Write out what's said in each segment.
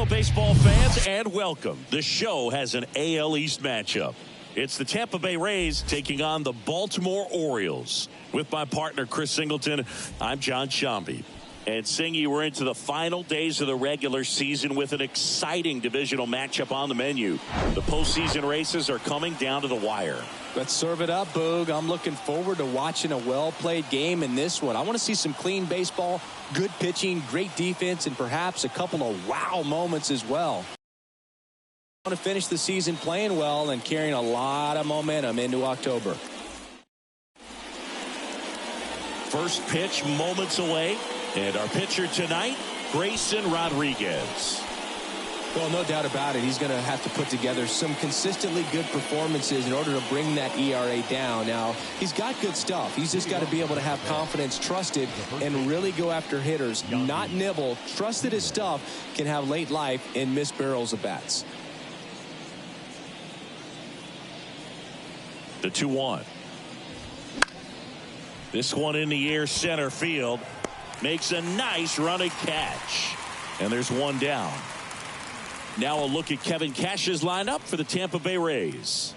baseball fans, and welcome. The show has an AL East matchup. It's the Tampa Bay Rays taking on the Baltimore Orioles. With my partner, Chris Singleton, I'm John Shambi. And Singy, we're into the final days of the regular season with an exciting divisional matchup on the menu. The postseason races are coming down to the wire. Let's serve it up, Boog. I'm looking forward to watching a well-played game in this one. I want to see some clean baseball, good pitching, great defense, and perhaps a couple of wow moments as well. I want to finish the season playing well and carrying a lot of momentum into October. First pitch moments away. And our pitcher tonight, Grayson Rodriguez. Well, no doubt about it. He's going to have to put together some consistently good performances in order to bring that ERA down. Now, he's got good stuff. He's just got to be able to have confidence, trusted, and really go after hitters, not nibble. Trust that his stuff can have late life and miss barrels of bats. The 2-1. This one in the air, center field. Makes a nice running catch. And there's one down. Now a look at Kevin Cash's lineup for the Tampa Bay Rays.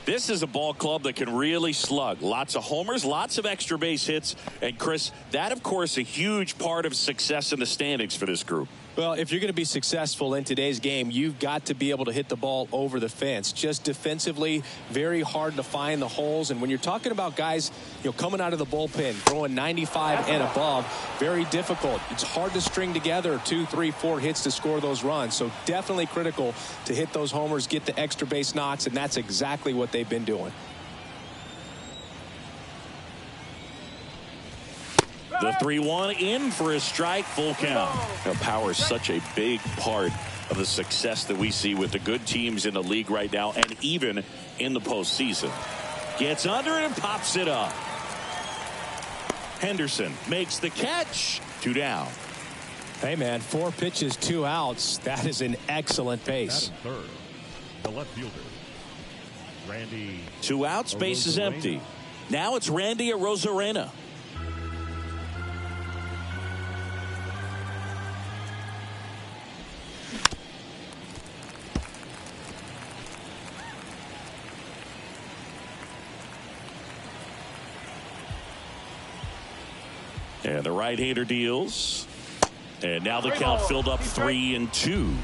This is a ball club that can really slug. Lots of homers, lots of extra base hits. And Chris, that of course a huge part of success in the standings for this group. Well, if you're going to be successful in today's game, you've got to be able to hit the ball over the fence. Just defensively, very hard to find the holes. And when you're talking about guys, coming out of the bullpen, throwing 95 and above, very difficult. It's hard to string together 2, 3, 4 hits to score those runs. So definitely critical to hit those homers, get the extra base knocks, and that's exactly what they've been doing. The 3-1 in for a strike, full count. Now, power is such a big part of the success that we see with the good teams in the league right now and even in the postseason. Gets under it and pops it up. Henderson makes the catch. 2 down. Hey, man, 4 pitches, 2 outs. That is an excellent pace. Third, the left fielder, Randy. 2 outs, base is empty. Now it's Randy Arozarena. And the right-hander deals. And now the count filled up 3-2.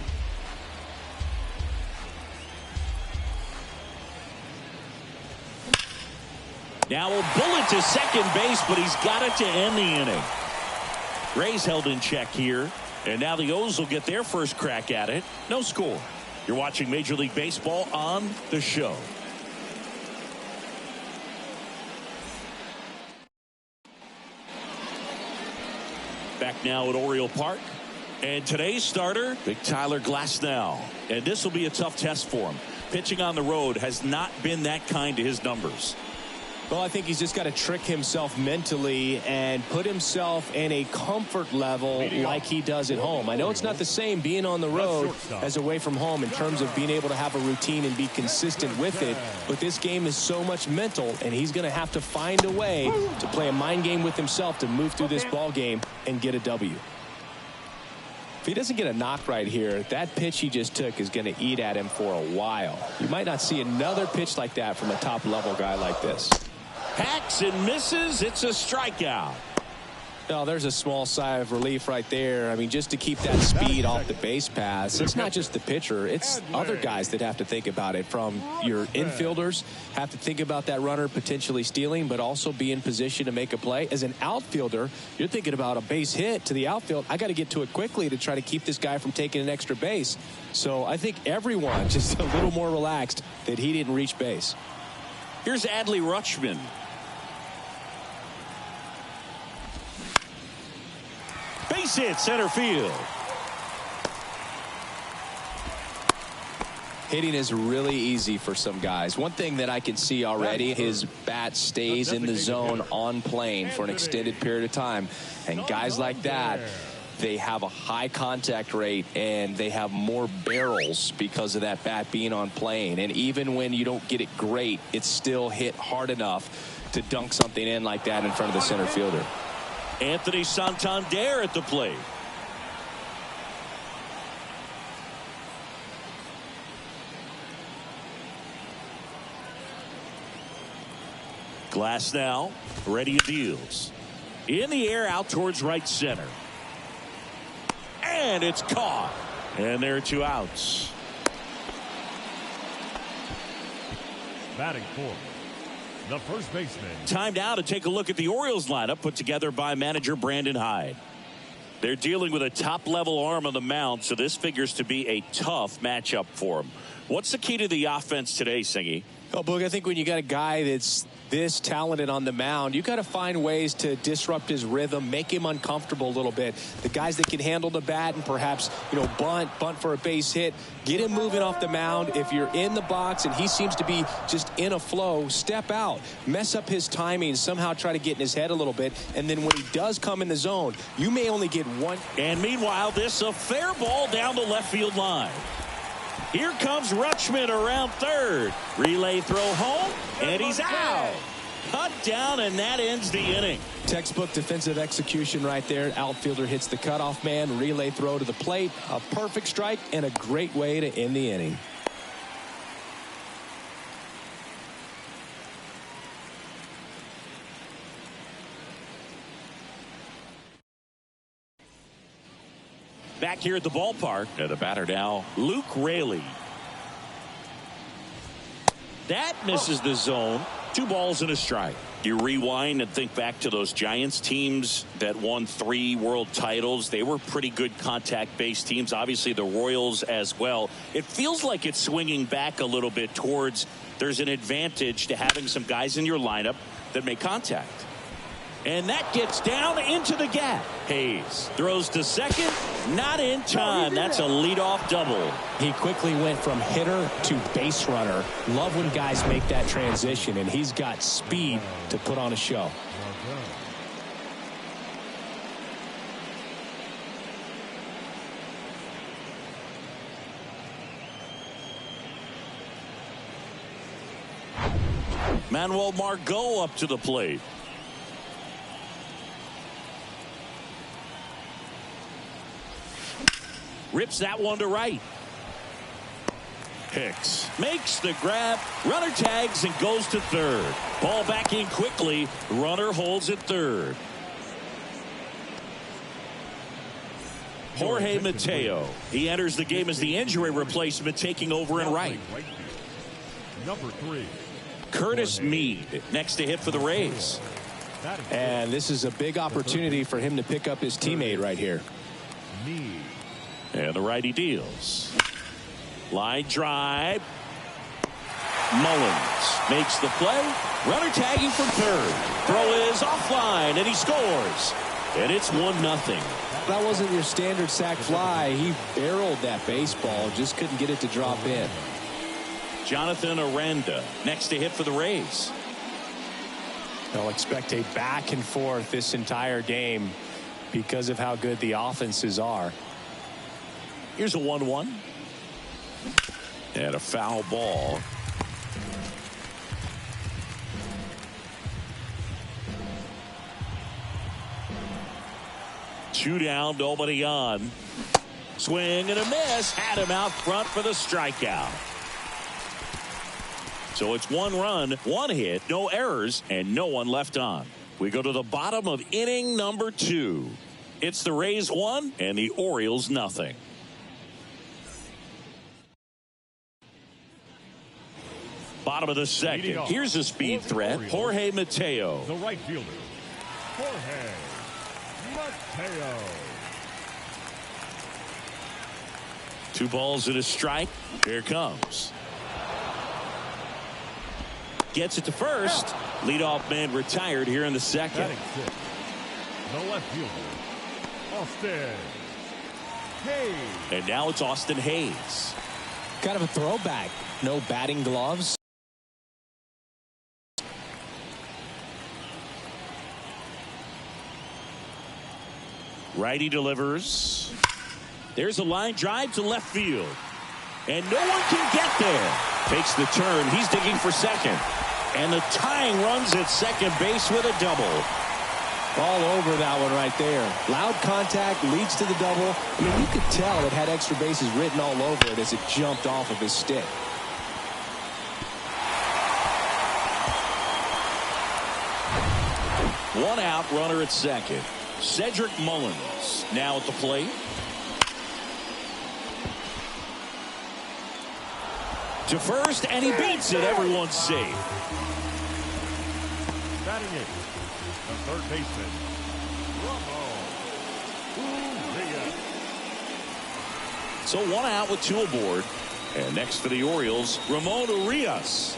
Now a bullet to second base, but he's got it to end the inning. Rays held in check here. And now the O's will get their first crack at it. No score. You're watching Major League Baseball on the show. Back now at Oriole Park. And today's starter, Big Tyler Glasnow. And this will be a tough test for him. Pitching on the road has not been that kind to his numbers. Well, I think he's just got to trick himself mentally and put himself in a comfort level like he does at home. I know it's not the same being on the road as away from home in terms of being able to have a routine and be consistent with it. But this game is so much mental, and he's going to have to find a way to play a mind game with himself to move through this ball game and get a W. If he doesn't get a knock right here, that pitch he just took is going to eat at him for a while. You might not see another pitch like that from a top-level guy like this. Hacks and misses. It's a strikeout. Oh, there's a small sigh of relief right there. I mean, just to keep that speed off the base pass. It's not just the pitcher. It's other guys that have to think about it. From your infielders have to think about that runner potentially stealing, but also be in position to make a play. As an outfielder, you're thinking about a base hit to the outfield. I got to get to it quickly to try to keep this guy from taking an extra base. So I think everyone just a little more relaxed that he didn't reach base. Here's Adley Rutschman. Base hit, center field. Hitting is really easy for some guys. One thing that I can see already, his bat stays in the zone on plane for an extended period of time. And guys like that, they have a high contact rate and they have more barrels because of that bat being on plane. And even when you don't get it great, it's still hit hard enough to dunk something in like that in front of the center fielder. Anthony Santander at the plate. Glass now, ready deals. In the air, out towards right center. And it's caught. And there are 2 outs. Batting fourth, the first baseman. Time now to take a look at the Orioles lineup put together by manager Brandon Hyde. They're dealing with a top-level arm on the mound, so this figures to be a tough matchup for them. What's the key to the offense today, Singy? Oh, Boog, I think when you got a guy that's this talented on the mound, you got to find ways to disrupt his rhythm, make him uncomfortable a little bit. The guys that can handle the bat and perhaps, bunt for a base hit, get him moving off the mound. If you're in the box and he seems to be just in a flow, step out, mess up his timing, somehow try to get in his head a little bit. And then when he does come in the zone, you may only get one. And meanwhile, this a fair ball down the left field line. Here comes Rutschman around third. Relay throw home, and he's out. Cut down, and that ends the inning. Textbook defensive execution right there. Outfielder hits the cutoff man. Relay throw to the plate. A perfect strike and a great way to end the inning. Back here at the ballpark, and the batter now, Luke Raley. That misses the zone. 2 balls and a strike. You rewind and think back to those Giants teams that won 3 world titles. They were pretty good contact-based teams. Obviously, the Royals as well. It feels like it's swinging back a little bit towards there's an advantage to having some guys in your lineup that make contact. And that gets down into the gap. Hayes throws to second. Not in time. That's a leadoff double. He quickly went from hitter to base runner. Love when guys make that transition, and he's got speed to put on a show. Manuel Margot up to the plate. Rips that one to right. Hicks makes the grab. Runner tags and goes to third. Ball back in quickly. Runner holds at third. Jorge Mateo. He enters the game as the injury replacement, taking over in right. Number 3. Curtis Mead next to hit for the Rays. And this is a big opportunity for him to pick up his teammate right here. Mead. And the righty deals. Line drive. Mullins makes the play. Runner tagging from third. Throw is offline, and he scores. And it's 1-0. That wasn't your standard sac fly. He barreled that baseball, just couldn't get it to drop in. Jonathan Aranda next to hit for the Rays. They'll expect a back and forth this entire game because of how good the offenses are. Here's a 1-1. And a foul ball. Two down, nobody on. Swing and a miss. Had him out front for the strikeout. So it's 1 run, 1 hit, no errors, and no one left on. We go to the bottom of inning number 2. It's the Rays 1 and the Orioles 0. Bottom of the second. Here's a speed threat. Jorge Mateo. The right fielder, Jorge Mateo. 2 balls and a strike. Here it comes. Gets it to first. Leadoff man retired here in the second. Batting 6. The left fielder, Austin Hayes. And now it's Austin Hayes. Kind of a throwback. No batting gloves. Righty delivers. There's a line drive to left field. And no one can get there. Takes the turn. He's digging for second. And the tying runs at second base with a double. All over that one right there. Loud contact leads to the double. I mean, you could tell it had extra bases written all over it as it jumped off of his stick. One out, runner at second. Cedric Mullins now at the plate. To first, and he beats it. Everyone's safe. Batting it, the third baseman, Urias. So one out with two aboard. And next for the Orioles, Ramon Urias.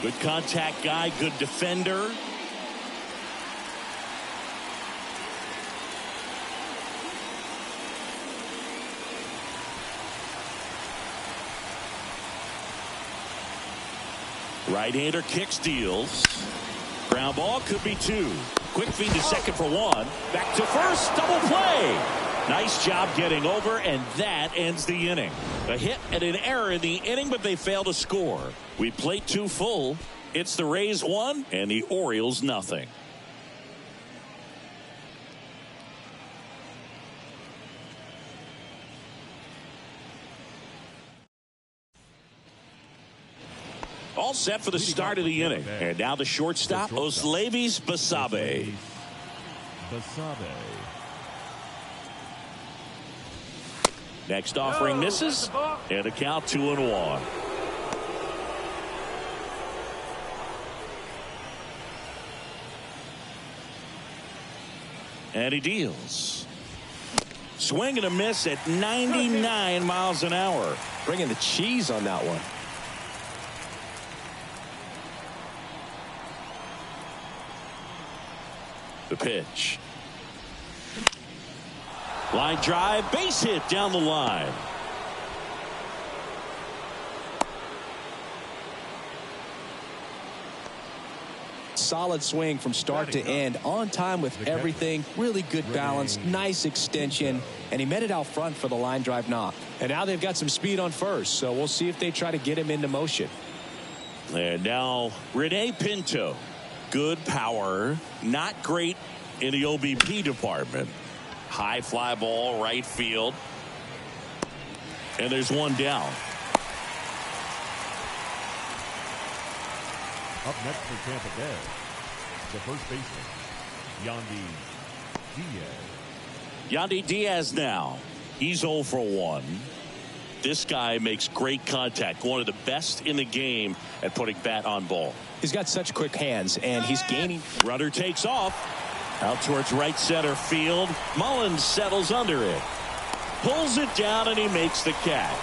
Good contact guy, good defender. Right-hander kicks, deals. Ground ball, could be two. Quick feed to second for one. Back to first, double play. Nice job getting over, and that ends the inning. A hit and an error in the inning, but they fail to score. We played two full. It's the Rays 1 and the Orioles nothing. All set for the start of the inning. And now the shortstop, Oslevis Basabe. Next offering misses, and a count 2-1. And he deals. Swing and a miss at 99 miles an hour. Bringing the cheese on that one. The pitch. Line drive, base hit down the line. Solid swing from start to end, on time with everything. Really good balance, nice extension, and he met it out front for the line drive knock. And now they've got some speed on first, so we'll see if they try to get him into motion. And now Rene Pinto. Good power, not great in the OBP department. High fly ball, right field. And there's one down. Up next for Tampa Bay, the first baseman, Yandy Diaz. Yandy Diaz now. He's 0 for 1. This guy makes great contact. One of the best in the game at putting bat on ball. He's got such quick hands, and he's gaining. Runner takes off. Out towards right center field. Mullins settles under it. Pulls it down, and he makes the catch.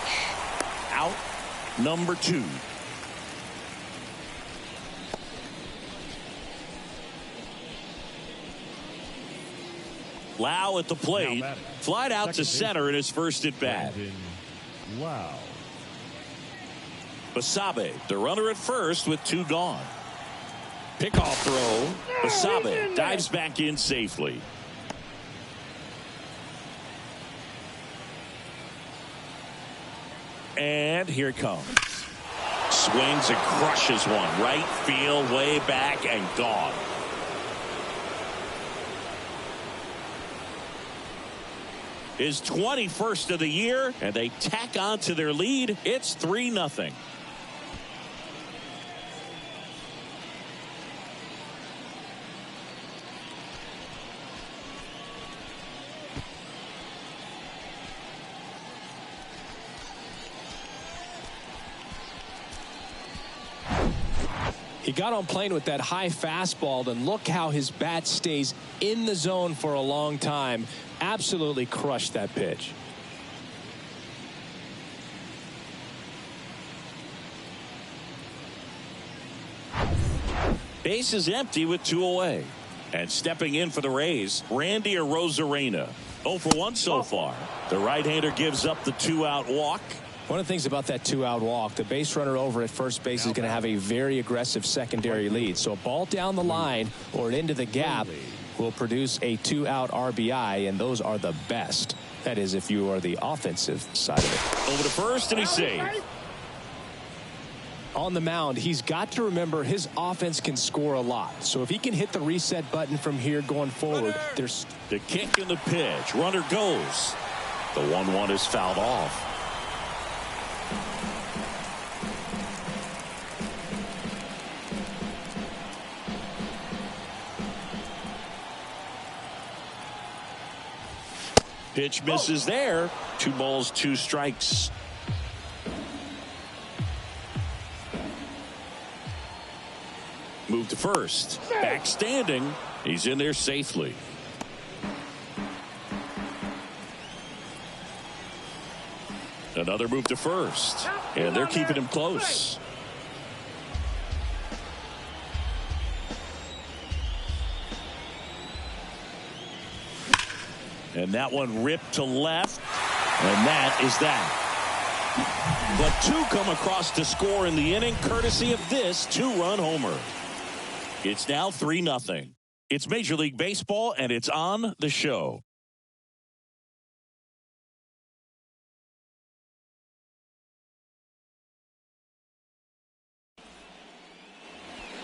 Out number 2. Lau at the plate. Flied out to center in his first at bat. Wow. Basabe, the runner at first with 2 gone. Pickoff throw. Basabe dives back in safely. And here it comes. Swings and crushes one. Right field, way back, and gone. His 21st of the year, and they tack on to their lead. It's 3-0. He got on plane with that high fastball, and look how his bat stays in the zone for a long time. Absolutely crushed that pitch. Base is empty with 2 away. And stepping in for the Rays, Randy Arozarena. 0 for 1 so far. The right-hander gives up the 2-out walk. One of the things about that 2-out walk, the base runner over at first base is going to have a very aggressive secondary lead. So a ball down the line or into the gap will produce a 2-out RBI, and those are the best. That is, if you are the offensive side of it. Over to first, and he's saved. On the mound, he's got to remember his offense can score a lot. So if he can hit the reset button from here going forward, there's the kick and the pitch. Runner goes. The 1-1 is fouled off. Pitch misses there. 2 balls, 2 strikes. Move to first. Back standing. He's in there safely. Another move to first. And they're keeping him close. And that one ripped to left. And that is that. But 2 come across to score in the inning, courtesy of this 2-run homer. It's now 3-0. It's Major League Baseball, and it's on the show.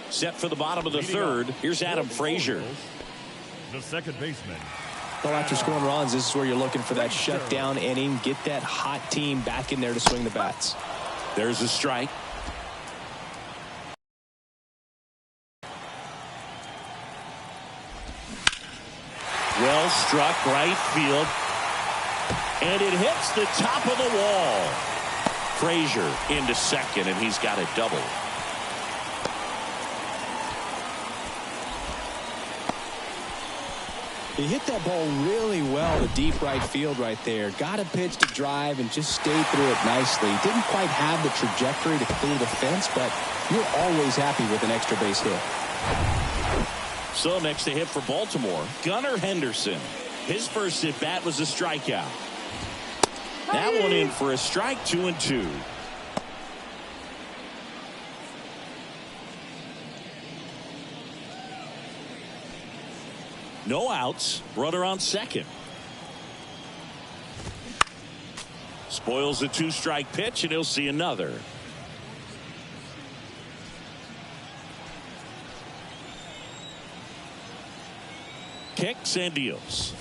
Set for the bottom of the third. Here's Adam Frazier. The second baseman. Well, after scoring runs, this is where you're looking for that shutdown inning. Get that hot team back in there to swing the bats. There's a strike. Well struck right field. And it hits the top of the wall. Frazier into second, and he's got a double. He hit that ball really well to deep right field right there. Got a pitch to drive and just stayed through it nicely. Didn't quite have the trajectory to clear the fence, but you're always happy with an extra base hit. So next to hit for Baltimore, Gunnar Henderson. His first at bat was a strikeout. That one in for a strike, 2-2. No outs. Runner on second. Spoils a 2-strike pitch, and he'll see another. Kicks and deals.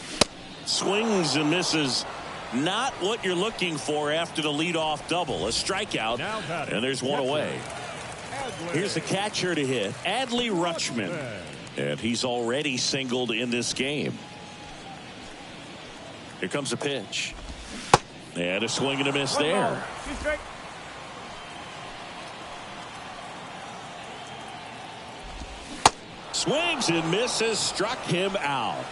Swings and misses. Not what you're looking for after the leadoff double. A strikeout, and there's one away. Here's the catcher to hit, Adley Rutschman. And he's already singled in this game. Here comes a pitch. And a swing and a miss there. Swings and misses, struck him out.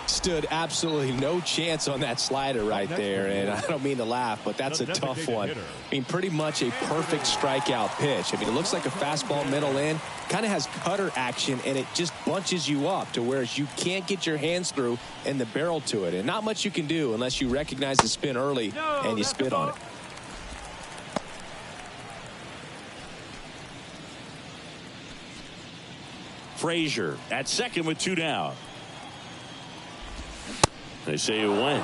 Stood absolutely no chance on that slider right there, and I don't mean to laugh, but that's a tough one. I mean, pretty much a perfect strikeout pitch. I mean, it looks like a fastball middle in, kind of has cutter action, and it just bunches you up to where you can't get your hands through and the barrel to it, and not much you can do unless you recognize the spin early and you spit on it. Frazier at second with 2 down. They say you win.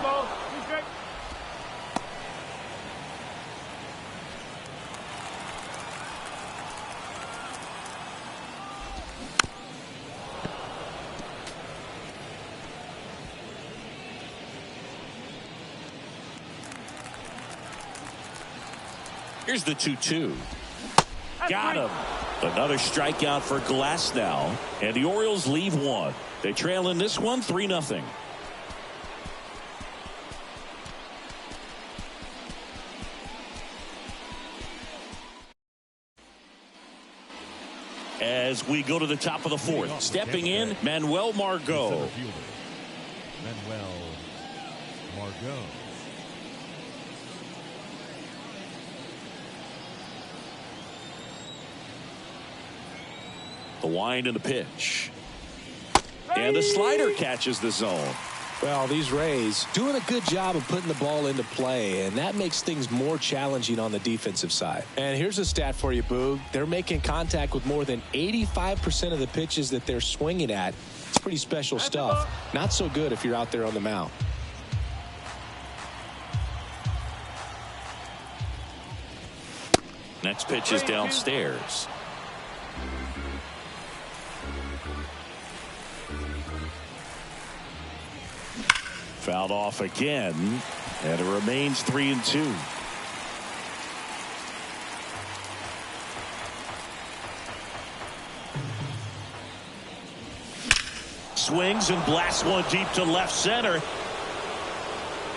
Here's the 2-2. Got him. Another strikeout for Glass now, and the Orioles leave one. They trail in this one 3-0. As we go to the top of the fourth, stepping in, Manuel Margot. Manuel Margot. The wind and the pitch. And the slider catches the zone. Well, these Rays doing a good job of putting the ball into play, and that makes things more challenging on the defensive side. And here's a stat for you, Boog. They're making contact with more than 85% of the pitches that they're swinging at. It's pretty special stuff. Not so good if you're out there on the mound. Next pitch is downstairs. Fouled off again, and it remains 3-2. Swings and blasts one deep to left center.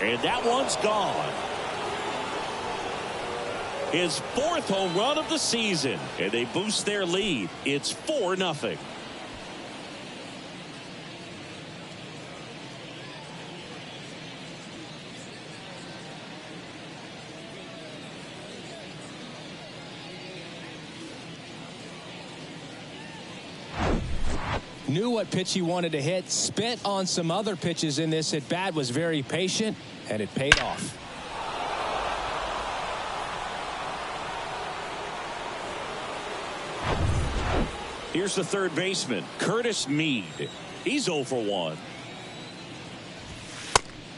And that one's gone. His 4th home run of the season. And they boost their lead. It's 4-0. Knew what pitch he wanted to hit, spent on some other pitches in this at bat, was very patient, and it paid off. Here's the third baseman, Curtis Mead. He's 0 for 1.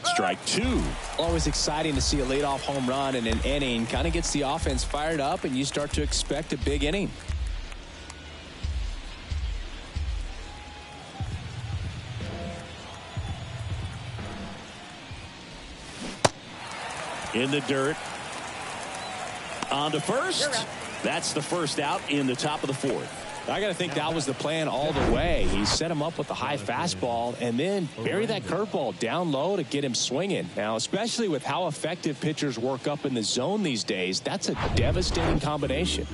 Strike 2. Always exciting to see a leadoff home run in an inning. Kind of gets the offense fired up, and you start to expect a big inning. In the dirt. On to first. That's the first out in the top of the 4th. I got to think that was the plan all the way. He set him up with the high fastball and then bury that curveball down low to get him swinging. Now, especially with how effective pitchers work up in the zone these days, that's a devastating combination.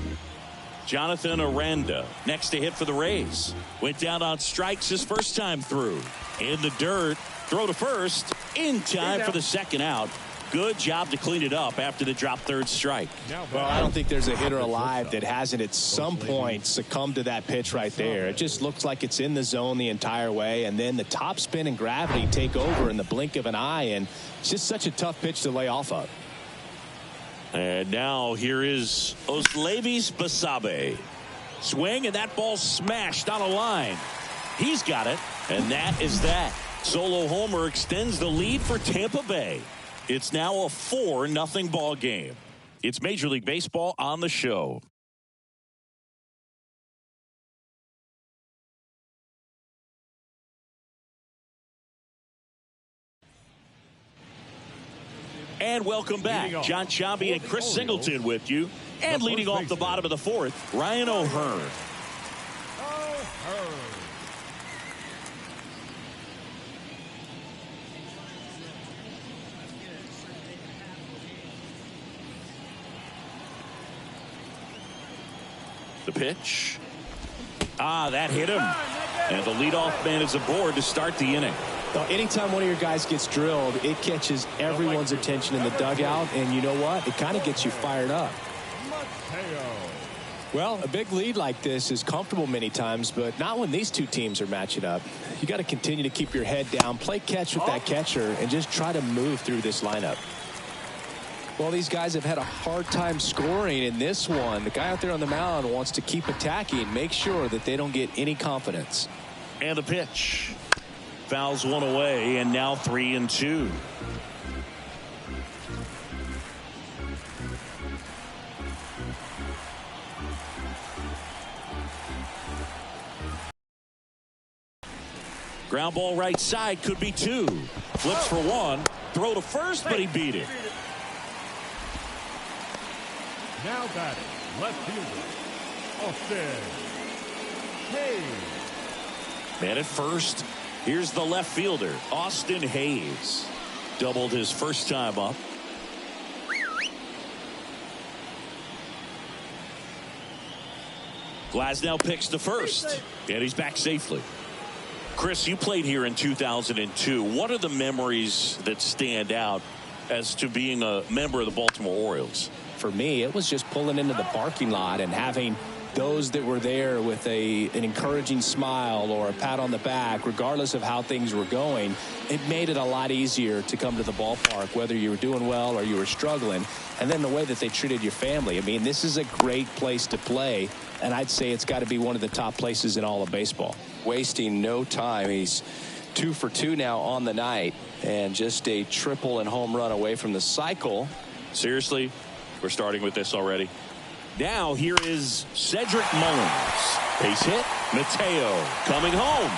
Jonathan Aranda next to hit for the Rays. Went down on strikes his first time through. In the dirt. Throw to first. In time for the second out. Good job to clean it up after the drop third strike. Well, I don't think there's a hitter alive that hasn't at some point succumbed to that pitch right there. It just looks like it's in the zone the entire way, and then the top spin and gravity take over in the blink of an eye, and it's just such a tough pitch to lay off of. And now here is Oslevis Basabe. Swing, and that ball smashed on a line. He's got it, and that is that. Solo homer extends the lead for Tampa Bay. It's now a 4-0 ball game. It's Major League Baseball on the show. And welcome back. John Sciambi and Chris Singleton with you. And leading off the bottom of the 4th, Ryan O'Hearn. The pitch. That hit him. And the leadoff man is aboard to start the inning. Well, anytime one of your guys gets drilled, it catches everyone's attention in the dugout. And you know what? It kind of gets you fired up. Well, a big lead like this is comfortable many times, but not when these two teams are matching up. You got to continue to keep your head down, play catch with that catcher, and just try to move through this lineup. Well, these guys have had a hard time scoring in this one. The guy out there on the mound wants to keep attacking, make sure that they don't get any confidence. And the pitch. Fouls one away, and now 3-2. Ground ball right side, could be 2. Flips for 1. Throw to first, but he beat it. Now batting, left fielder, Austin Hayes. Man at first, here's the left fielder, Austin Hayes. Doubled his first time up. Glasnow picks to first, and he's back safely. Chris, you played here in 2002. What are the memories that stand out as to being a member of the Baltimore Orioles? For me, it was just pulling into the parking lot and having those that were there with an encouraging smile or a pat on the back, regardless of how things were going. It made it a lot easier to come to the ballpark, whether you were doing well or you were struggling. And then the way that they treated your family. I mean, this is a great place to play, and I'd say it's got to be one of the top places in all of baseball. Wasting no time. He's 2 for 2 now on the night, and just a triple and home run away from the cycle. Seriously, we're starting with this already. Now here is Cedric Mullins. Base hit. Mateo coming home.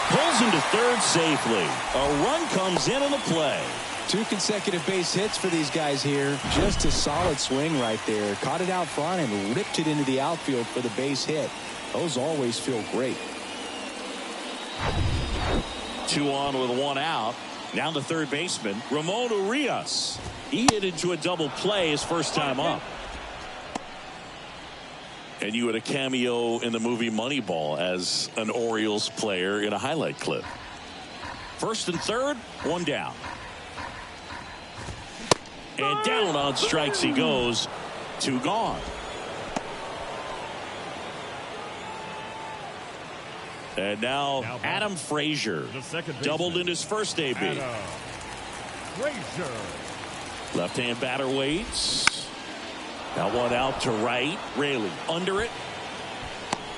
Pulls him to third safely. A run comes in on the play. 2 consecutive base hits for these guys here. Just a solid swing right there. Caught it out front and ripped it into the outfield for the base hit. Those always feel great. 2 on with 1 out. Now the third baseman, Ramon Urias. He hit into a double play his first time up. And you had a cameo in the movie Moneyball as an Orioles player in a highlight clip. First and third, one down. And down on strikes he goes. Two gone. And now Adam Frazier doubled in his first AB. Left-hand batter waits. That one out to right. Raley under it.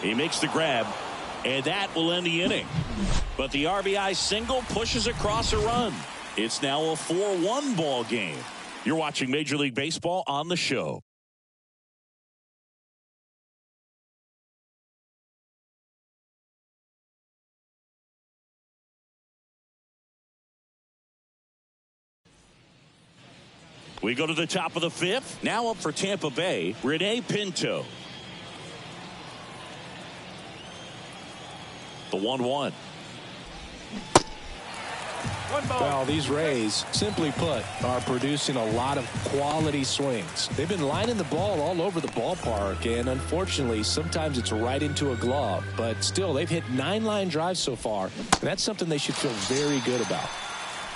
He makes the grab. And that will end the inning. But the RBI single pushes across a run. It's now a 4-1 ball game. You're watching Major League Baseball on the show. We go to the top of the fifth. Now up for Tampa Bay, Rene Pinto. The 1-1. Well, these Rays, simply put, are producing a lot of quality swings. They've been lining the ball all over the ballpark, and unfortunately, sometimes it's right into a glove. But still, they've hit 9 line drives so far, and that's something they should feel very good about.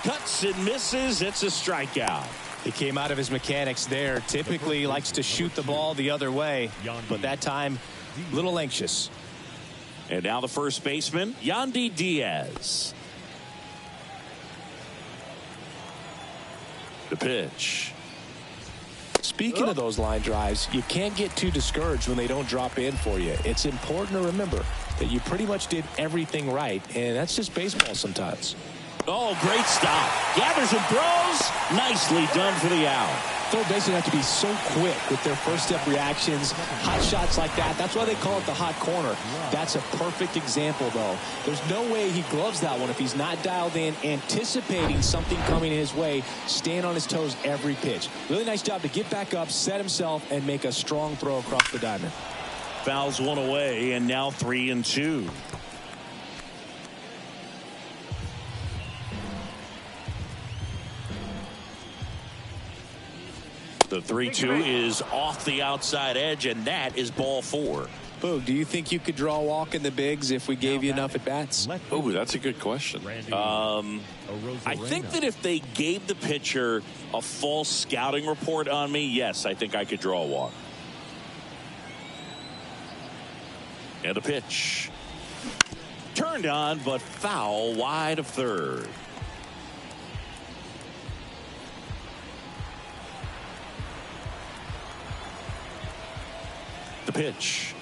Cuts and misses. It's a strikeout. He came out of his mechanics there. Typically likes to shoot the ball the other way, but that time, a little anxious. And now the first baseman, Yandy Diaz. The pitch. Speaking of those line drives, you can't get too discouraged when they don't drop in for you. It's important to remember that you pretty much did everything right, and that's just baseball sometimes. Oh, great stop. Gathers and throws. Nicely done for the out. Third basemen have to be so quick with their first step reactions, hot shots like that. That's why they call it the hot corner. That's a perfect example, though. There's no way he gloves that one if he's not dialed in, anticipating something coming his way, staying on his toes every pitch. Really nice job to get back up, set himself, and make a strong throw across the diamond. Fouls one away, and now 3-2. The 3-2 is off the outside edge, and that is ball 4. Boog, do you think you could draw a walk in the bigs if we gave you enough at-bats? Oh, that's a good question. I think that if they gave the pitcher a false scouting report on me, yes, I think I could draw a walk. And a pitch. Turned on, but foul wide of third. The pitch.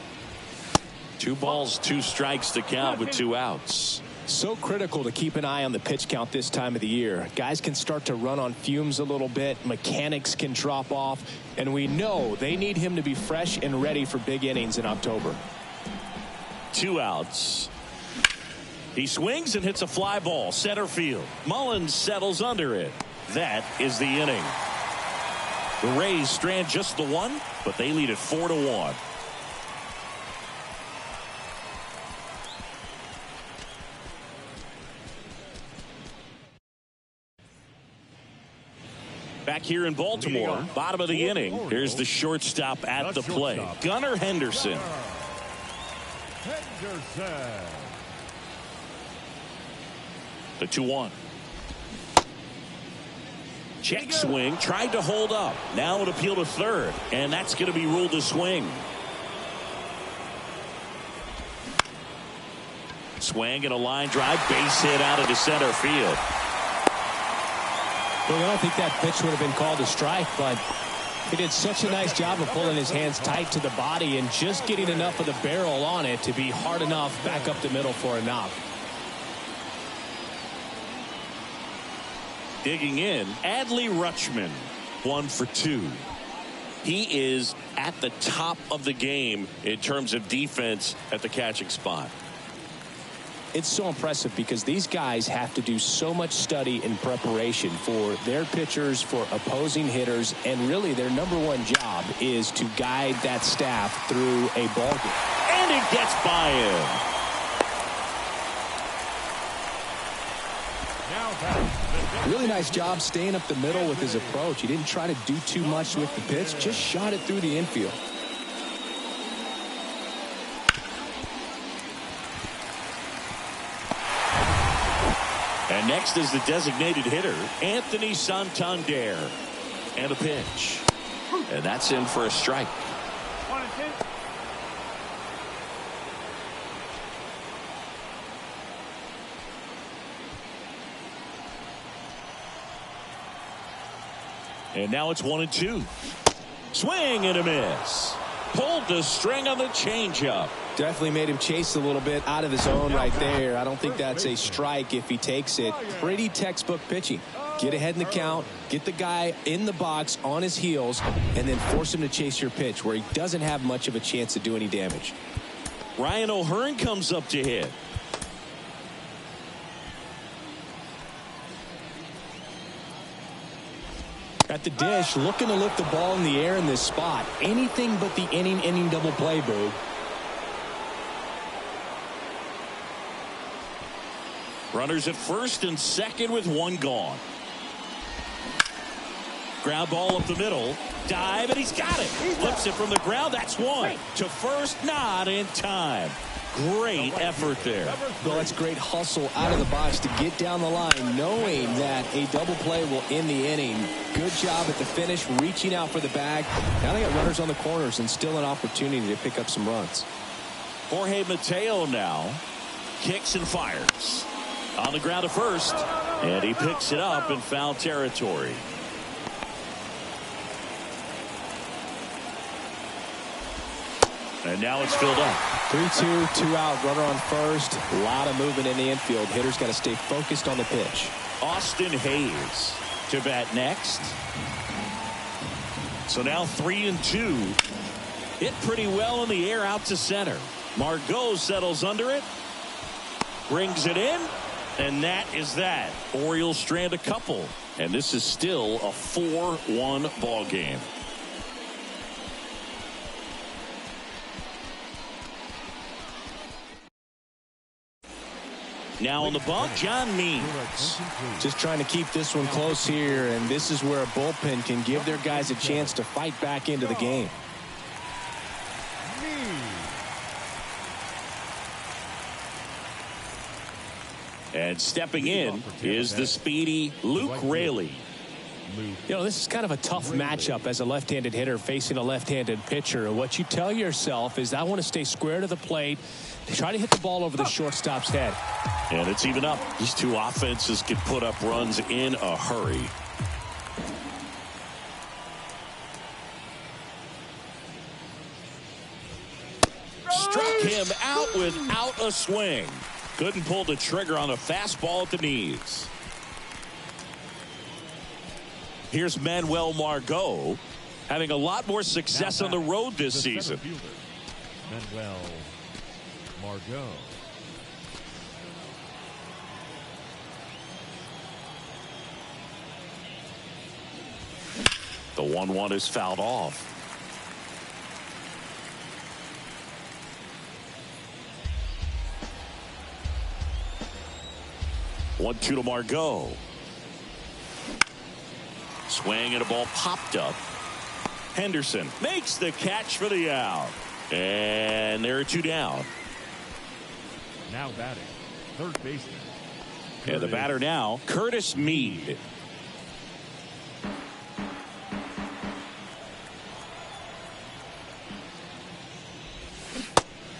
2 balls, 2 strikes to count with 2 outs. So critical to keep an eye on the pitch count this time of the year. Guys can start to run on fumes a little bit. Mechanics can drop off. And we know they need him to be fresh and ready for big innings in October. 2 outs. He swings and hits a fly ball. Center field. Mullins settles under it. That is the inning. The Rays strand just the 1, but they lead it 4-1. Back here in Baltimore, bottom of the inning. Here's the shortstop at the plate, Gunnar Henderson. The 2-1. Check swing, tried to hold up. Now an appeal to third, and that's going to be ruled a swing. Swing and a line drive, base hit out into center field. Well, I don't think that pitch would have been called a strike, but he did such a nice job of pulling his hands tight to the body and just getting enough of the barrel on it to be hard enough back up the middle for a knock. Digging in, Adley Rutschman, 1 for 2. He is at the top of the game in terms of defense at the catching spot. It's so impressive because these guys have to do so much study and preparation for their pitchers, for opposing hitters, and really their #1 job is to guide that staff through a ball game. And it gets by him. Now Really nice job staying up the middle with his approach. He didn't try to do too much with the pitch, just shot it through the infield. And next is the designated hitter, Anthony Santander. And a pitch. And that's in for a strike. 1-2. And now it's 1-2. Swing and a miss. Pulled the string on the changeup. Definitely made him chase a little bit out of his own right there. I don't think that's a strike if he takes it. Pretty textbook pitching. Get ahead in the count, get the guy in the box on his heels, and then force him to chase your pitch where he doesn't have much of a chance to do any damage. Ryan O'Hearn comes up to hit. At the dish, looking to lift the ball in the air in this spot. Anything but the inning double play, Boog. Runners at first and second with one gone. Ground ball up the middle. Dive, and he's got it. Flips it from the ground. That's one. To first, not in time. Great effort there. Well, that's great hustle out of the box to get down the line, knowing that a double play will end the inning. Good job at the finish, reaching out for the bag. Now they got runners on the corners and still an opportunity to pick up some runs. Jorge Mateo now kicks and fires. On the ground to first, and he picks it up in foul territory. And now it's filled up. 3-2, 2 out, runner on first. A lot of movement in the infield. Hitters got to stay focused on the pitch. Austin Hayes to bat next. So now 3-2. Hit pretty well in the air out to center. Margot settles under it. Brings it in. And that is that. Orioles strand a couple. And this is still a 4-1 ball game. Now on the bump, John Means. Just trying to keep this one close here, and this is where a bullpen can give their guys a chance to fight back into the game. And stepping in is the speedy Luke Raley. You know, this is kind of a tough matchup as a left-handed hitter facing a left-handed pitcher. What you tell yourself is, I want to stay square to the plate, try to hit the ball over the shortstop's head. And it's even up. These two offenses can put up runs in a hurry. Struck him out without a swing. Couldn't pull the trigger on a fastball at the knees. Here's Manuel Margot, having a lot more success on the road this season. Manuel Margot. The 1-1 is fouled off. One-two to Margot. Swing and a ball popped up. Henderson makes the catch for the out. And there are two down. Now batting, third baseman. And the batter now, Curtis Mead.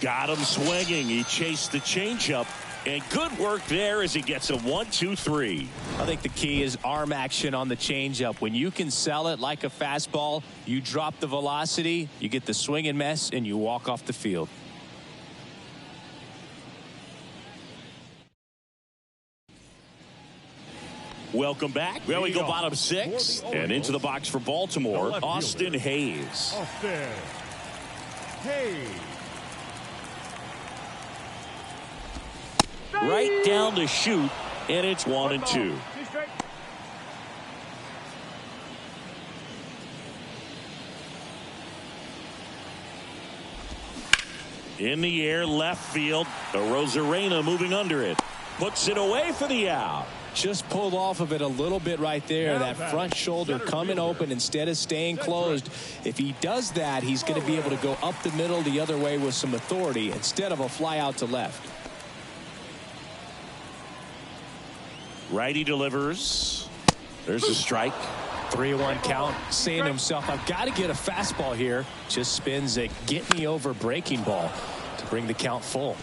Got him swinging. He chased the changeup. And good work there as he gets a 1-2-3. I think the key is arm action on the changeup. When you can sell it like a fastball, you drop the velocity, you get the swing and miss, and you walk off the field. Welcome back. Well, we go bottom six. And into the box for Baltimore, Austin Hayes. Austin Hayes. Right down the chute, and it's 1-2. In the air, left field. Rosarena moving under it. Puts it away for the out. Just pulled off of it a little bit right there. That front shoulder coming open instead of staying closed. If he does that, he's going to be able to go up the middle the other way with some authority instead of a fly out to left. Righty delivers. There's a strike. 3-1 count, saying to himself, I've got to get a fastball here. Just spins a get me over breaking ball to bring the count full.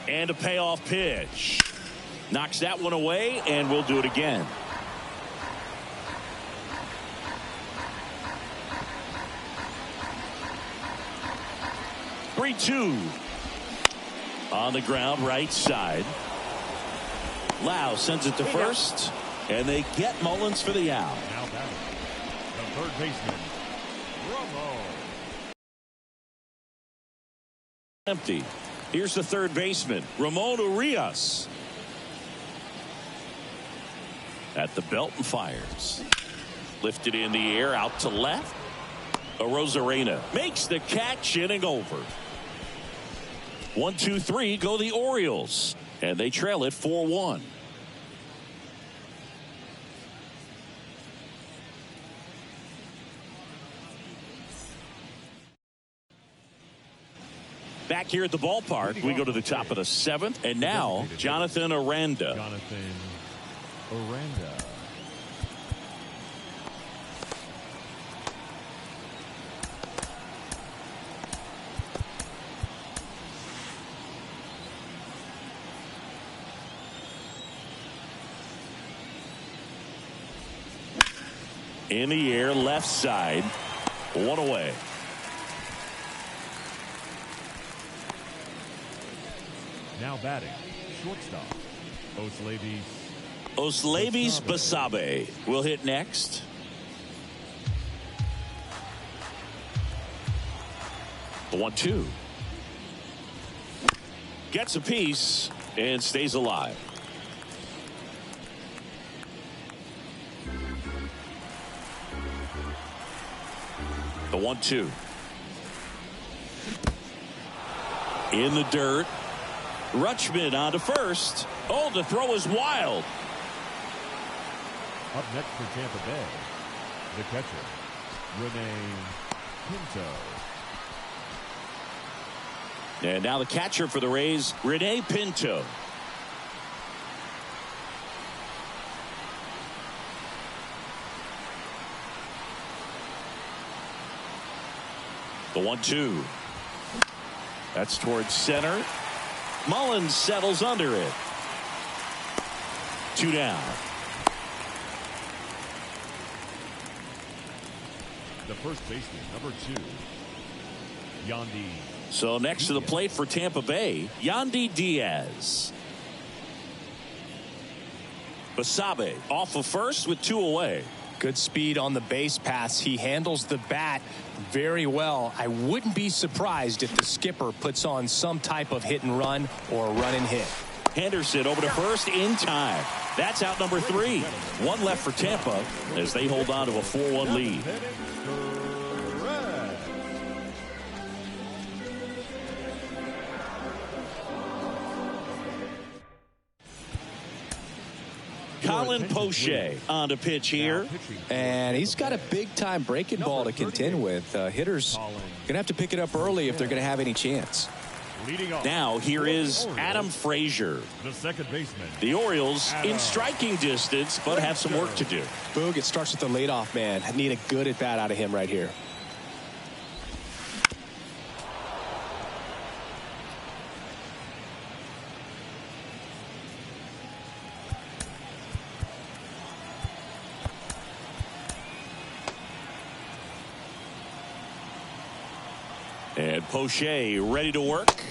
And a payoff pitch. Knocks that one away, and we'll do it again. Three-two. On the ground, right side. Lau sends it to first, and they get Mullins for the out. Now batting, the third baseman, Romo. Empty. Here's the third baseman, Ramon Urias. At the belt and fires. Lifted in the air, out to left. Arozarena makes the catch, inning over. 1-2-3 go the Orioles, and they trail it 4-1. Back here at the ballpark, we go to the top of the seventh, and now Jonathan Aranda. Jonathan Aranda. In the air, left side, one away. Now batting, shortstop, Oslevis Basabe will hit next. The 1-2. Gets a piece and stays alive. The 1-2. In the dirt. Rutschman on to first. Oh, the throw is wild. Up next for Tampa Bay, the catcher, Rene Pinto. And now the catcher for the Rays, Rene Pinto. The 1-2. That's towards center. Mullins settles under it. 2 down. The first baseman, number 2, Yandy. So next to the plate for Tampa Bay, Yandy Diaz. Basabe off of first with 2 away. Good speed on the base pass. He handles the bat very well. I wouldn't be surprised if the skipper puts on some type of hit and run or a run and hit. Henderson over to first in time. That's out number 3. 1 left for Tampa as they hold on to a 4-1 lead. Colin Poche on to pitch here. And he's got a big-time breaking ball to contend with. Hitters going to have to pick it up early if they're going to have any chance. Now here is Adam Frazier. The second baseman. The Orioles in striking distance, but have some work to do. Boog, it starts with the leadoff man. I need a good at-bat out of him right here. And Poche ready to work.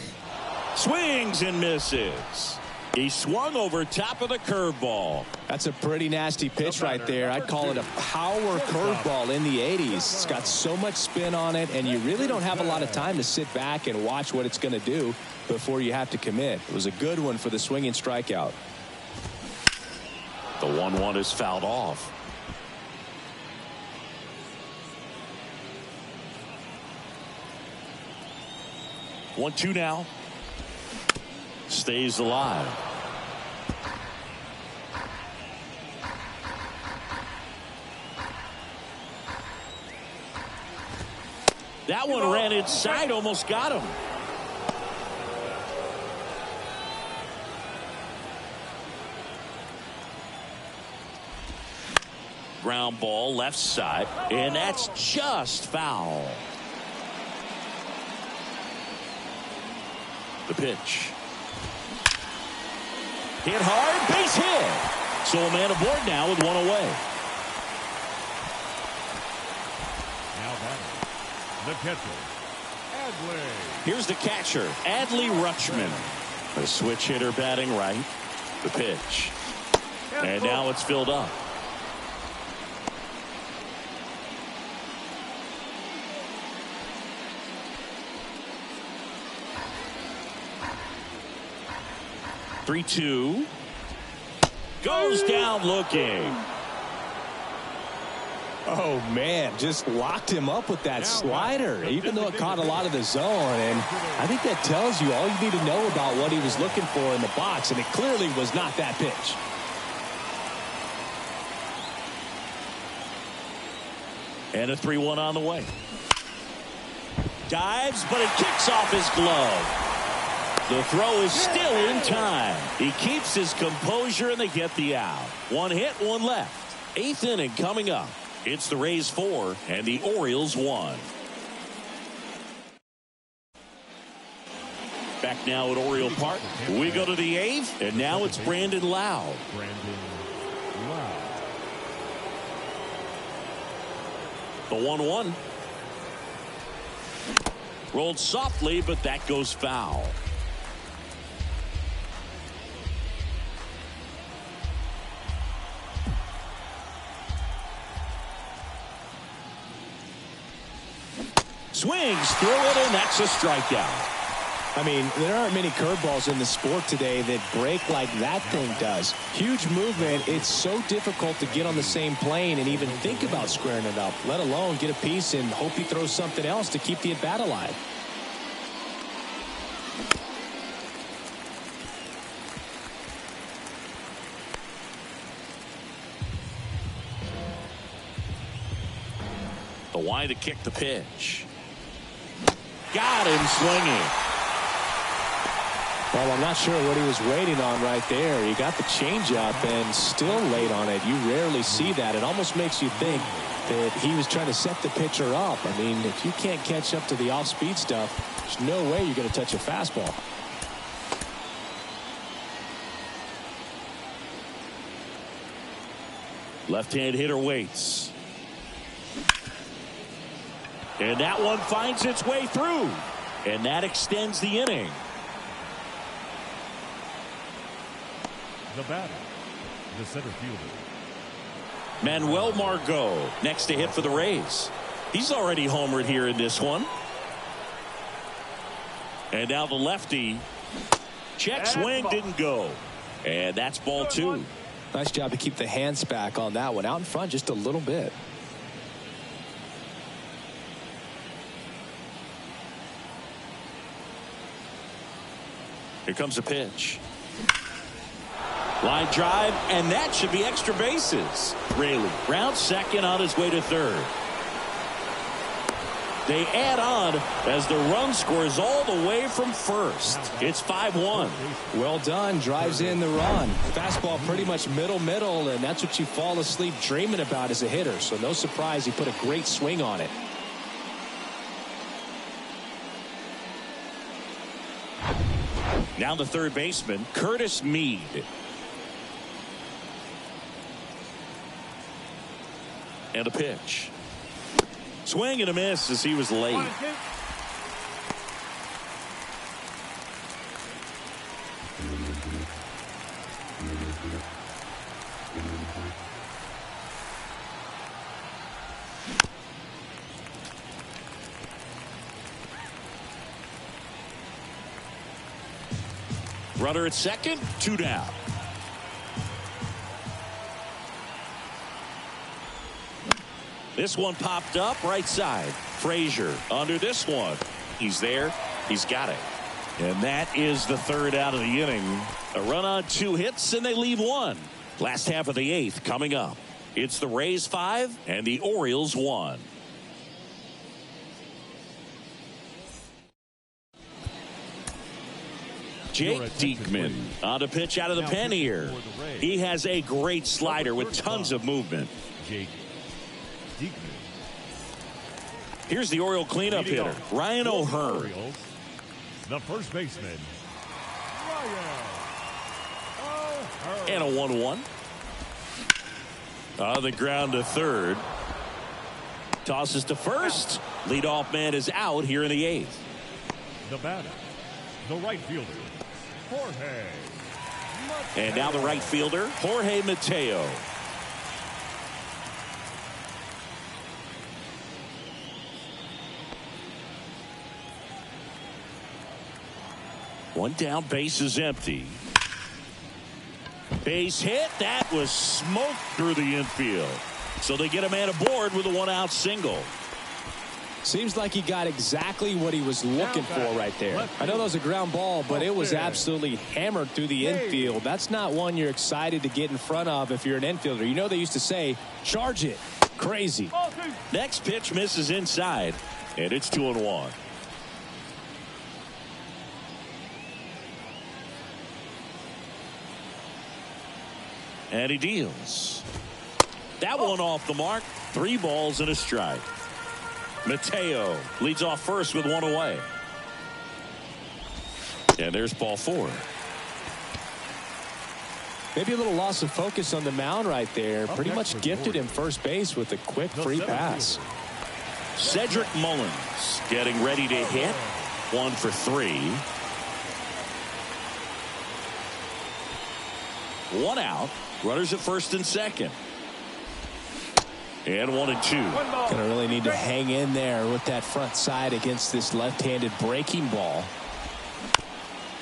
Swings and misses. He swung over top of the curveball. That's a pretty nasty pitch right there. I'd call it a power curveball in the 80s. It's got so much spin on it, and you really don't have a lot of time to sit back and watch what it's going to do before you have to commit. It was a good one for the swinging strikeout. The 1-1 is fouled off. 1-2 now. Stays alive. That one ran inside, almost got him. Ground ball left side, and that's just foul. The pitch. Hit hard, base hit. So a man aboard now with one away. Now batting, the catcher, Adley. Here's the catcher, Adley Rutschman. A switch hitter batting right. The pitch. And now it's filled up. Three-two. Goes down looking. Oh, man, just locked him up with that slider, even though it caught a lot of the zone. And I think that tells you all you need to know about what he was looking for in the box, and it clearly was not that pitch. And a 3-1 on the way. Dives, but it kicks off his glove. The throw is still in time. He keeps his composure, and they get the out. One hit, one left. 8th inning coming up. It's the Rays 4 and the Orioles 1. Back now at Oriole Park. We go to the 8th, and now it's Brandon Lowe. The 1-1. Rolled softly, but that goes foul. Swings through it, and that's a strikeout. I mean, there aren't many curveballs in the sport today that break like that thing does. Huge movement. It's so difficult to get on the same plane and even think about squaring it up, let alone get a piece and hope he throws something else to keep the at-bat alive. The wide to kick the pitch. Got him swinging. Well, I'm not sure what he was waiting on right there. He got the changeup and still late on it. You rarely see that. It almost makes you think that he was trying to set the pitcher up. I mean, if you can't catch up to the off-speed stuff, there's no way you're going to touch a fastball. Left-hand hitter waits. And that one finds its way through. And that extends the inning. The batter, the center fielder, Manuel Margot next to hit for the Rays. He's already homered here in this one. And now the lefty. Check swing, didn't go. And that's ball 2. Nice job to keep the hands back on that one. Out in front just a little bit. Here comes a pitch. Line drive, and that should be extra bases. Raley rounds second on his way to third. They add on as the run scores all the way from first. It's 5-1. Well done. Drives in the run. Fastball pretty much middle, and that's what you fall asleep dreaming about as a hitter. So no surprise he put a great swing on it. Now the third baseman, Curtis Mead. And a pitch. Swing and a miss as he was late. Runner at second, 2 down. This one popped up right side. Frazier under this one. He's there. He's got it. And that is the third out of the inning. A run on 2 hits, and they leave 1. Last half of the 8th coming up. It's the Rays 5 and the Orioles 1. Jake Diekman on the pitch out of the pen here. He has a great slider with tons of movement. Jake Diekman. Here's the Oriole cleanup hitter, Ryan O'Hearn. The first baseman, Ryan O'Hearn. And a 1-1. On the ground to third. Tosses to first. Leadoff man is out here in the 8th. The batter, the right fielder, Jorge. And now the right fielder, Jorge Mateo. One down, base is empty. Base hit. That was smoked through the infield. So they get a man aboard with a 1-out single. Seems like he got exactly what he was looking for right there. I know that was a ground ball, but it was absolutely hammered through the infield. That's not one you're excited to get in front of if you're an infielder. You know they used to say, charge it. Crazy. Next pitch misses inside, and it's 2-1. And he deals. That one off the mark. 3 balls and a strike. Mateo leads off first with 1 away. And there's ball 4. Maybe a little loss of focus on the mound right there. Pretty much gifted him first base with a quick free pass. Cedric Mullins getting ready to hit. 1 for 3. 1 out. Runners at first and second. And 1-2. Gonna really need to hang in there with that front side against this left-handed breaking ball.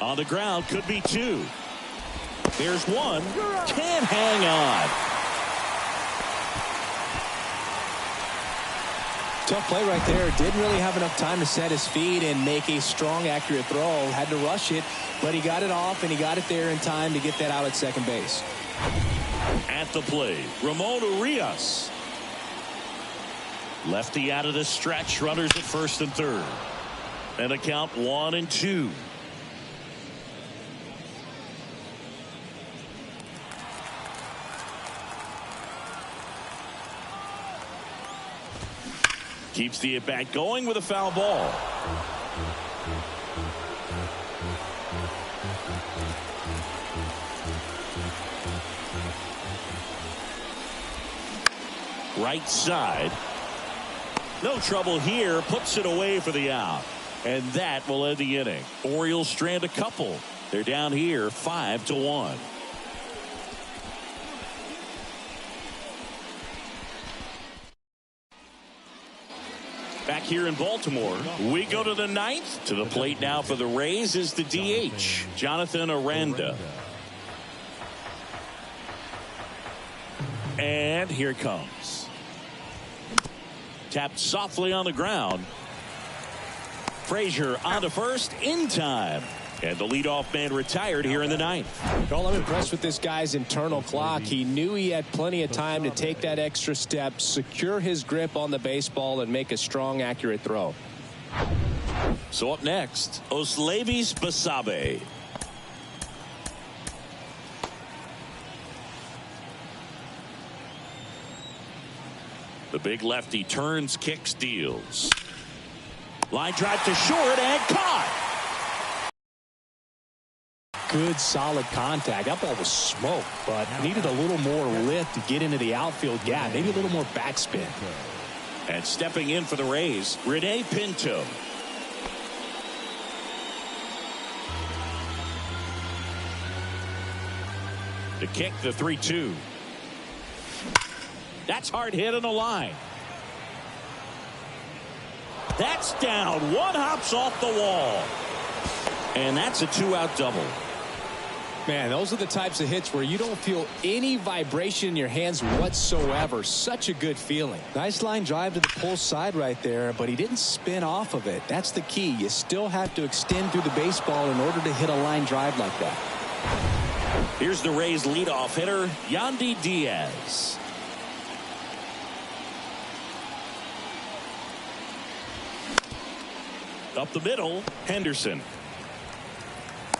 On the ground, could be 2. There's 1. Can't hang on. Tough play right there. Didn't really have enough time to set his feet and make a strong, accurate throw. Had to rush it, but he got it off, and he got it there in time to get that out at second base. At the plate, Ramon Urias. Lefty out of the stretch. Runners at first and third. And a count 1-2. Keeps the at-bat going with a foul ball. Right side. No trouble here. Puts it away for the out. And that will end the inning. Orioles strand a couple. They're down here 5-1. Back here in Baltimore, we go to the 9th. To the plate now for the Rays is the DH, Jonathan Aranda. And here it comes. Tapped softly on the ground. Frazier on to first in time. And the leadoff man retired here in the 9th. Well, I'm impressed with this guy's internal clock. He knew he had plenty of time to take that extra step, secure his grip on the baseball, and make a strong, accurate throw. So up next, Oslevis Basabe. The big lefty turns, kicks, deals. Line drive to short and caught. Good, solid contact. That ball was smoked, but needed a little more lift to get into the outfield gap. Maybe a little more backspin. And stepping in for the Rays, Rene Pinto. To kick the 3-2. That's hard hit on the line. That's down. 1 hops off the wall. And that's a 2-out double. Man, those are the types of hits where you don't feel any vibration in your hands whatsoever. Such a good feeling. Nice line drive to the pull side right there, but he didn't spin off of it. That's the key. You still have to extend through the baseball in order to hit a line drive like that. Here's the Rays leadoff hitter, Yandy Diaz. Up the middle, Henderson.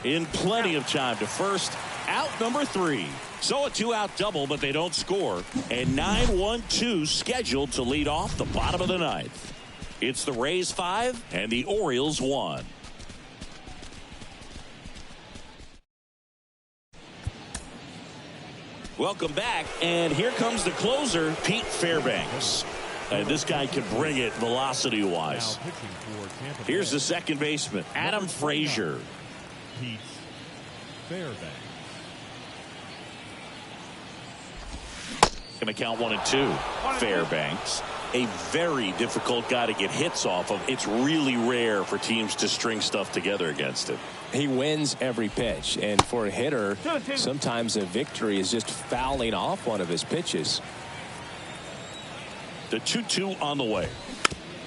In plenty of time to first, out number 3. So a 2-out double, but they don't score. And 9-1-2 scheduled to lead off the bottom of the 9th. It's the Rays 5 and the Orioles 1. Welcome back, and here comes the closer, Pete Fairbanks. And this guy can bring it velocity-wise. Here's the second baseman, Adam Frazier. Pete Fairbanks. Going to count 1 and 2. Fairbanks, a very difficult guy to get hits off of. It's really rare for teams to string stuff together against him. He wins every pitch, and for a hitter, sometimes a victory is just fouling off one of his pitches. The 2-2 on the way.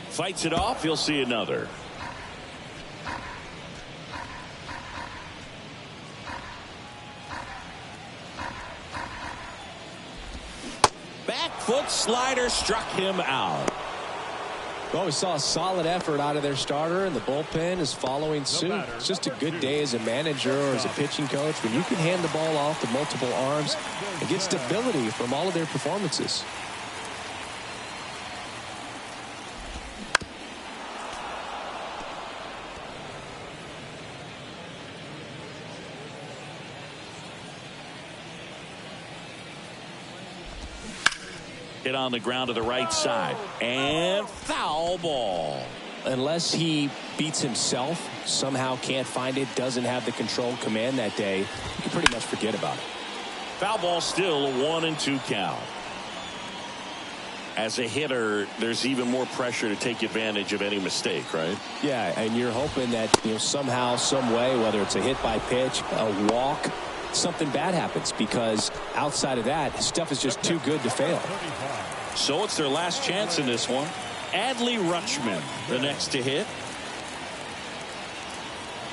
Fights it off. He'll see another. Back foot slider struck him out. Well, we saw a solid effort out of their starter, and the bullpen is following suit. It's just a good day as a manager or as a pitching coach when you can hand the ball off to multiple arms and get stability from all of their performances. Hit on the ground to the right side. And foul ball. Unless he beats himself, somehow can't find it, doesn't have the control command that day, you can pretty much forget about it. Foul ball still a 1-2 count. As a hitter, there's even more pressure to take advantage of any mistake, right? Yeah, and you're hoping that, somehow, some way, whether it's a hit by pitch, a walk, something bad happens, because outside of that, stuff is just too good to fail. So it's their last chance in this one. Adley Rutschman, the next to hit.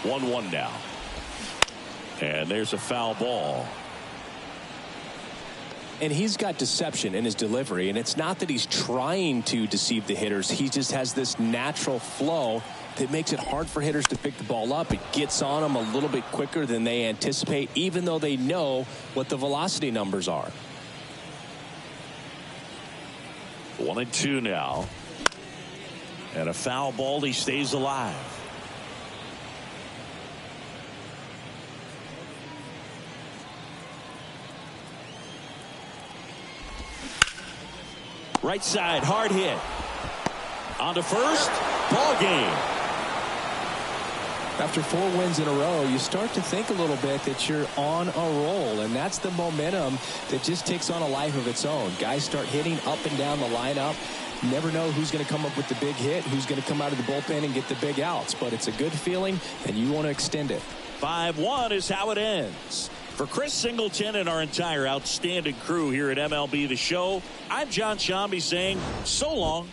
1-1 now. And there's a foul ball. And he's got deception in his delivery, and it's not that he's trying to deceive the hitters. He just has this natural flow that makes it hard for hitters to pick the ball up. It gets on them a little bit quicker than they anticipate, even though they know what the velocity numbers are. 1-2 now. And a foul ball. He stays alive. Right side, hard hit. On to first, ball game. After 4 wins in a row, you start to think a little bit that you're on a roll, and that's the momentum that just takes on a life of its own. Guys start hitting up and down the lineup. You never know who's going to come up with the big hit, who's going to come out of the bullpen and get the big outs, but it's a good feeling, and you want to extend it. 5-1 is how it ends. For Chris Singleton and our entire outstanding crew here at MLB The Show, I'm John Shambi saying so long.